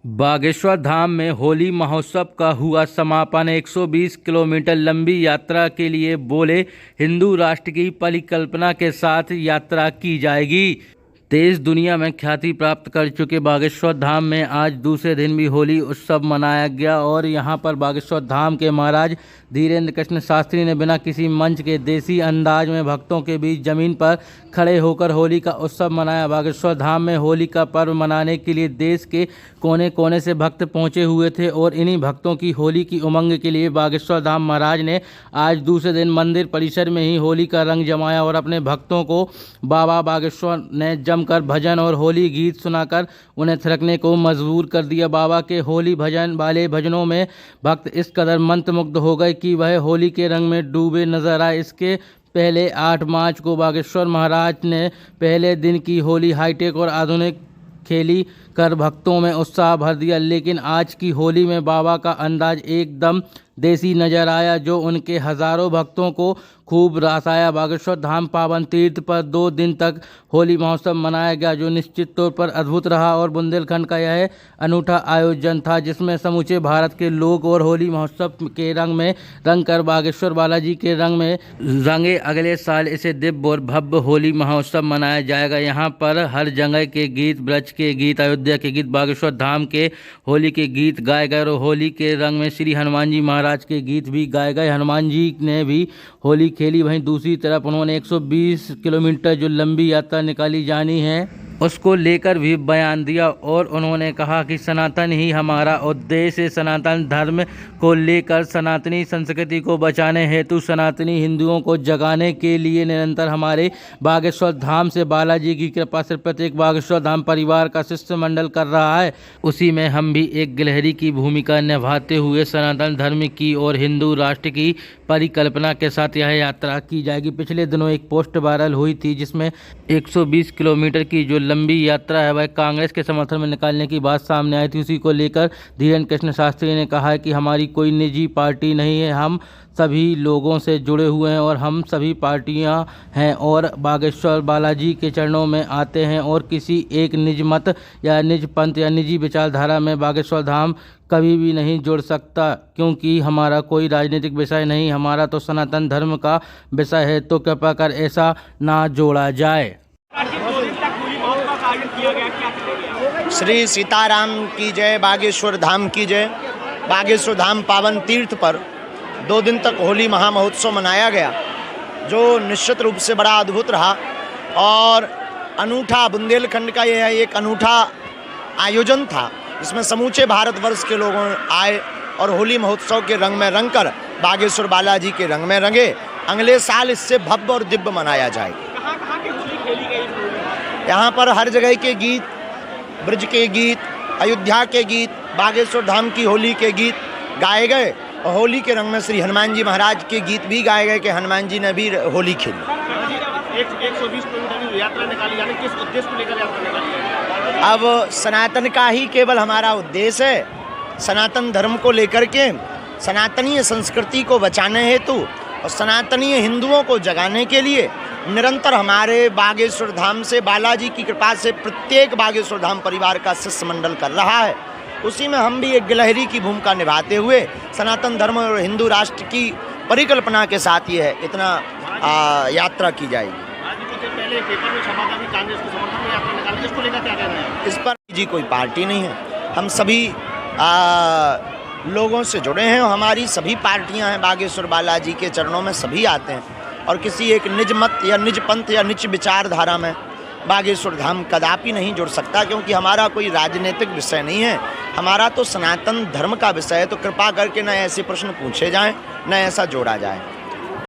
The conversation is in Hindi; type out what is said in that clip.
बागेश्वर धाम में होली महोत्सव का हुआ समापन। 120 किलोमीटर लंबी यात्रा के लिए बोले हिंदू राष्ट्र की परिकल्पना के साथ यात्रा की जाएगी। देश दुनिया में ख्याति प्राप्त कर चुके बागेश्वर धाम में आज दूसरे दिन भी होली उत्सव मनाया गया और यहां पर बागेश्वर धाम के महाराज धीरेन्द्र कृष्ण शास्त्री ने बिना किसी मंच के देसी अंदाज में भक्तों के बीच जमीन पर खड़े होकर होली का उत्सव मनाया। बागेश्वर धाम में होली का पर्व मनाने के लिए देश के कोने कोने से भक्त पहुंचे हुए थे और इन्हीं भक्तों की होली की उमंग के लिए बागेश्वर धाम महाराज ने आज दूसरे दिन मंदिर परिसर में ही होली का रंग जमाया और अपने भक्तों को बाबा बागेश्वर ने जमकर भजन और होली गीत सुनाकर उन्हें थिरकने को मजबूर कर दिया। बाबा के होली भजन वाले भजनों में भक्त इस कदर मंत्रमुग्ध हो गए कि वह होली के रंग में डूबे नजर आए। इसके पहले 8 मार्च को बागेश्वर महाराज ने पहले दिन की होली हाईटेक और आधुनिक खेली कर भक्तों में उत्साह भर दिया, लेकिन आज की होली में बाबा का अंदाज एकदम देसी नजर आया जो उनके हजारों भक्तों को खूब रास आया। बागेश्वर धाम पावन तीर्थ पर 2 दिन तक होली महोत्सव मनाया गया जो निश्चित तौर पर अद्भुत रहा और बुंदेलखंड का यह अनूठा आयोजन था जिसमें समूचे भारत के लोग और होली महोत्सव के रंग में रंग कर बागेश्वर बालाजी के रंग में रंगे। अगले साल इसे दिव्य और भव्य होली महोत्सव मनाया जाएगा। यहाँ पर हर जगह के गीत, ब्रज के गीत, अयोध्या के गीत, बागेश्वर धाम के होली के गीत गाए गए और होली के रंग में श्री हनुमान जी महाराज के गीत भी गाए गए। हनुमान जी ने भी होली खेली। वहीं दूसरी तरफ उन्होंने 120 किलोमीटर जो लंबी यात्रा निकाली जानी है उसको लेकर भी बयान दिया और उन्होंने कहा कि सनातन ही हमारा उद्देश्य है। सनातन धर्म को लेकर सनातनी संस्कृति को बचाने हेतु सनातनी हिंदुओं को जगाने के लिए निरंतर हमारे बागेश्वर धाम से बालाजी की कृपा से प्रत्येक बागेश्वर धाम परिवार का शिष्टमंडल कर रहा है। उसी में हम भी एक गिलहरी की भूमिका निभाते हुए सनातन धर्म की और हिंदू राष्ट्र की परिकल्पना के साथ यह यात्रा की जाएगी। पिछले दिनों एक पोस्ट वायरल हुई थी जिसमें 120 किलोमीटर की जो लंबी यात्रा है वह कांग्रेस के समर्थन में निकालने की बात सामने आई थी। उसी को लेकर धीरेन्द्र कृष्ण शास्त्री ने कहा है कि हमारी कोई निजी पार्टी नहीं है, हम सभी लोगों से जुड़े हुए हैं और हम सभी पार्टियां हैं और बागेश्वर बालाजी के चरणों में आते हैं और किसी एक निज मत या निज पंथ या निजी विचारधारा में बागेश्वर धाम कभी भी नहीं जुड़ सकता क्योंकि हमारा कोई राजनीतिक विषय नहीं, हमारा तो सनातन धर्म का विषय है, तो कृपा कर ऐसा ना जोड़ा जाए। श्री सीताराम की जय, बागेश्वर धाम की जय। बागेश्वर धाम पावन तीर्थ पर 2 दिन तक होली महामहोत्सव मनाया गया जो निश्चित रूप से बड़ा अद्भुत रहा और अनूठा बुंदेलखंड का यह एक अनूठा आयोजन था जिसमें समूचे भारतवर्ष के लोगों आए और होली महोत्सव के रंग में रंग कर बागेश्वर बालाजी के रंग में रंगे। अगले साल इससे भव्य और दिव्य मनाया जाए। कहाँ की होली खेली गई? यहाँ पर हर जगह के गीत, ब्रज के गीत, अयोध्या के गीत, बागेश्वर धाम की होली के गीत गाए गए और होली के रंग में श्री हनुमान जी महाराज के गीत भी गाए गए कि हनुमान जी ने भी होली खेली। 120 किलोमीटर की यात्रा निकाली जाने किस उद्देश्य को लेकर यात्रा निकाली जाए? अब सनातन का ही केवल हमारा उद्देश्य है। सनातन धर्म को लेकर के सनातनीय संस्कृति को बचाने हेतु और सनातनीय हिंदुओं को जगाने के लिए निरंतर हमारे बागेश्वर धाम से बालाजी की कृपा से प्रत्येक बागेश्वर धाम परिवार का शिष्टमंडल कर रहा है। उसी में हम भी एक गिलहरी की भूमिका निभाते हुए सनातन धर्म और हिंदू राष्ट्र की परिकल्पना के साथ ये है इतना यात्रा की जाएगी। पहले पेपर में छपा था कि कांग्रेस के समर्थन में यात्रा निकाली, इसको लेकर क्या कहना है? इस पर जी कोई पार्टी नहीं है, हम सभी लोगों से जुड़े हैं और हमारी सभी पार्टियां हैं बागेश्वर बालाजी के चरणों में सभी आते हैं और किसी एक निज मत या निज पंथ या निज विचारधारा में बागेश्वर धाम कदापि नहीं जुड़ सकता क्योंकि हमारा कोई राजनीतिक विषय नहीं है, हमारा तो सनातन धर्म का विषय है। तो कृपा करके न ऐसे प्रश्न पूछे जाएं न ऐसा जोड़ा जाए।